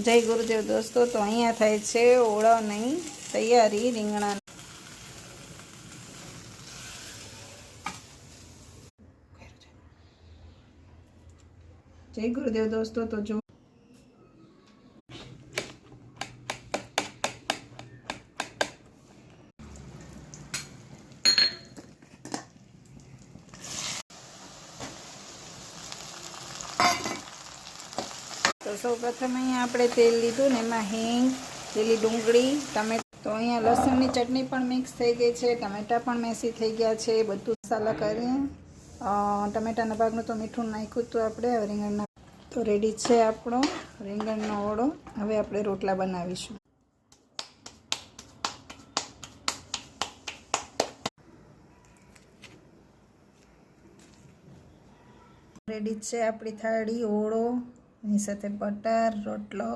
જય ગુરુદેવ દોસ્તો, તો અહીંયા થાય છે ઓળાની તૈયારી રીંગણા. જય ગુરુદેવ દોસ્તો, તો જો તો સૌ પ્રથમ અહીંયા આપણે તેલ લીધું ને એમાં હિંગ, લીલી ડુંગળી, ટમેટા. તો અહીંયા લસણની ચટણી પણ મિક્સ થઈ ગઈ છે, ટમેટા પણ મેસી થઈ ગયા છે. બધું મસાલા કરી ટમેટાના ભાગનું તો મીઠું નાખ્યું હતું આપણે. હવે રીંગણના તો રેડી છે આપણો રીંગણનો ઓળો. હવે આપણે રોટલા બનાવીશું. રેડી છે આપણી થાળી ઓળો, એની સાથે બટર, રોટલો.